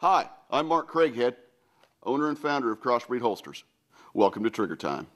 Hi, I'm Mark Craighead, owner and founder of Crossbreed Holsters. Welcome to Trigger Time.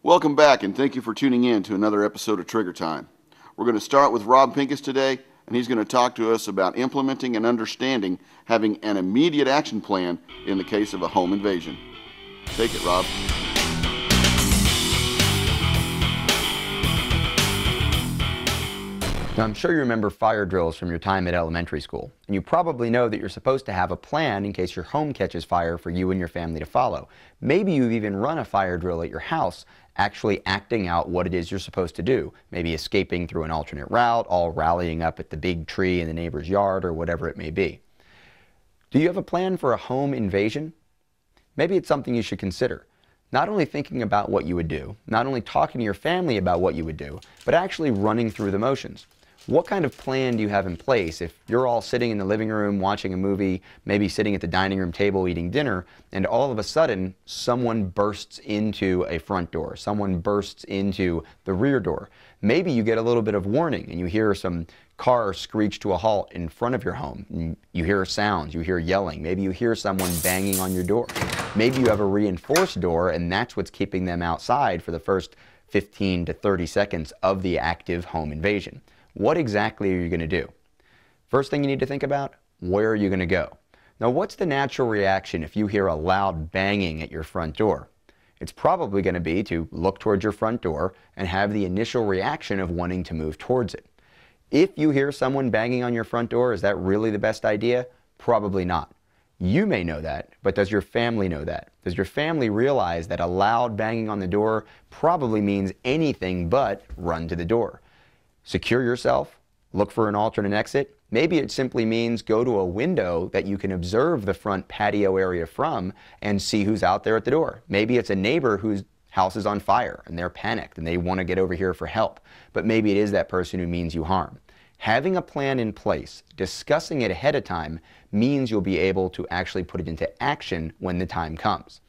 Welcome back, and thank you for tuning in to another episode of Trigger Time. We're going to start with Rob Pincus today, and he's going to talk to us about implementing and understanding having an immediate action plan in the case of a home invasion. Take it, Rob. Now, I'm sure you remember fire drills from your time at elementary school, and you probably know that you're supposed to have a plan in case your home catches fire for you and your family to follow. Maybe you've even run a fire drill at your house, actually acting out what it is you're supposed to do, maybe escaping through an alternate route, all rallying up at the big tree in the neighbor's yard, or whatever it may be. Do you have a plan for a home invasion? Maybe it's something you should consider. Not only thinking about what you would do, not only talking to your family about what you would do, but actually running through the motions. What kind of plan do you have in place if you're all sitting in the living room watching a movie, maybe sitting at the dining room table eating dinner, and all of a sudden someone bursts into a front door, someone bursts into the rear door? Maybe you get a little bit of warning and you hear some car screech to a halt in front of your home. You hear sounds, you hear yelling, maybe you hear someone banging on your door. Maybe you have a reinforced door and that's what's keeping them outside for the first 15 to 30 seconds of the active home invasion. What exactly are you going to do? First thing you need to think about, where are you going to go? Now, what's the natural reaction if you hear a loud banging at your front door? It's probably going to be to look towards your front door and have the initial reaction of wanting to move towards it. If you hear someone banging on your front door, is that really the best idea? Probably not. You may know that, but does your family know that? Does your family realize that a loud banging on the door probably means anything but run to the door? Secure yourself, look for an alternate exit. Maybe it simply means go to a window that you can observe the front patio area from and see who's out there at the door. Maybe it's a neighbor whose house is on fire and they're panicked and they want to get over here for help. But maybe it is that person who means you harm. Having a plan in place, discussing it ahead of time, means you'll be able to actually put it into action when the time comes.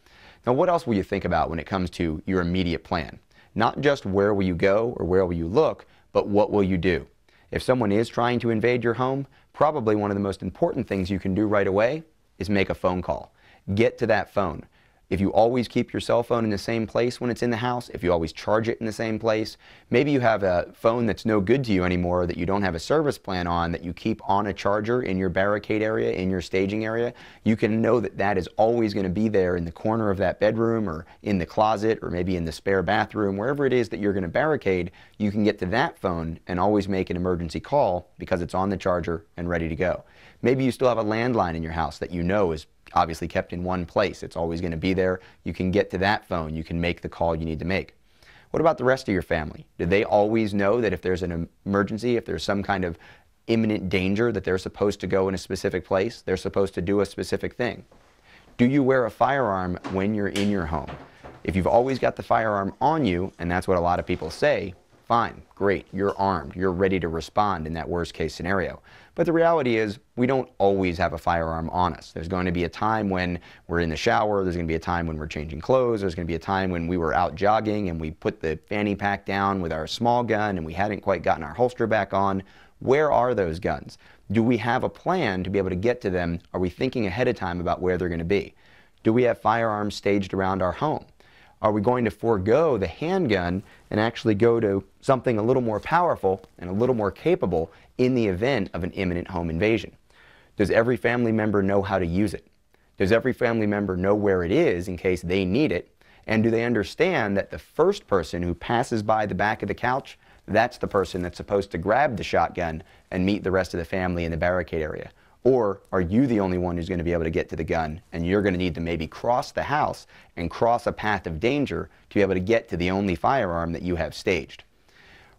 Now, what else will you think about when it comes to your immediate plan? Not just where will you go or where will you look, but what will you do? If someone is trying to invade your home, probably one of the most important things you can do right away is make a phone call. Get to that phone. If you always keep your cell phone in the same place when it's in the house, if you always charge it in the same place, maybe you have a phone that's no good to you anymore that you don't have a service plan on that you keep on a charger in your barricade area, in your staging area, you can know that that is always going to be there in the corner of that bedroom or in the closet or maybe in the spare bathroom, wherever it is that you're going to barricade, you can get to that phone and always make an emergency call because it's on the charger and ready to go. Maybe you still have a landline in your house that you know is obviously kept in one place. It's always going to be there. You can get to that phone. You can make the call you need to make. What about the rest of your family? Do they always know that if there's an emergency, if there's some kind of imminent danger, that they're supposed to go in a specific place? They're supposed to do a specific thing? Do you wear a firearm when you're in your home? If you've always got the firearm on you, and that's what a lot of people say, fine, great, you're armed, you're ready to respond in that worst case scenario. But the reality is we don't always have a firearm on us. There's going to be a time when we're in the shower, there's going to be a time when we're changing clothes, there's going to be a time when we were out jogging and we put the fanny pack down with our small gun and we hadn't quite gotten our holster back on. Where are those guns? Do we have a plan to be able to get to them? Are we thinking ahead of time about where they're going to be? Do we have firearms staged around our home? Are we going to forego the handgun and actually go to something a little more powerful and a little more capable in the event of an imminent home invasion? Does every family member know how to use it? Does every family member know where it is in case they need it? And do they understand that the first person who passes by the back of the couch, that's the person that's supposed to grab the shotgun and meet the rest of the family in the barricade area? Or are you the only one who's going to be able to get to the gun and you're going to need to maybe cross the house and cross a path of danger to be able to get to the only firearm that you have staged?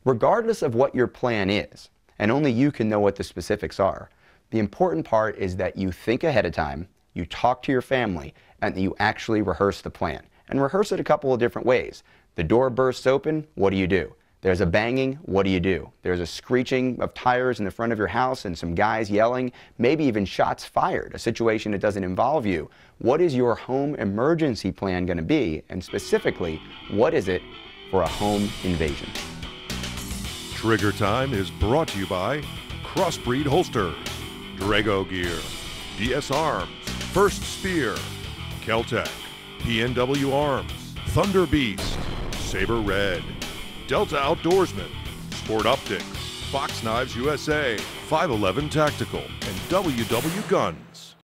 Regardless of what your plan is, and only you can know what the specifics are, the important part is that you think ahead of time, you talk to your family, and that you actually rehearse the plan. And rehearse it a couple of different ways. The door bursts open, what do you do? There's a banging, what do you do? There's a screeching of tires in the front of your house and some guys yelling, maybe even shots fired, a situation that doesn't involve you. What is your home emergency plan going to be? And specifically, what is it for a home invasion? Trigger Time is brought to you by Crossbreed Holsters, Drago Gear, DS Arms, First Spear, Keltec, PNW Arms, Thunder Beast, Saber Red, Delta Outdoorsman, Sport Optics, Fox Knives USA, 511 Tactical, and WW Gun.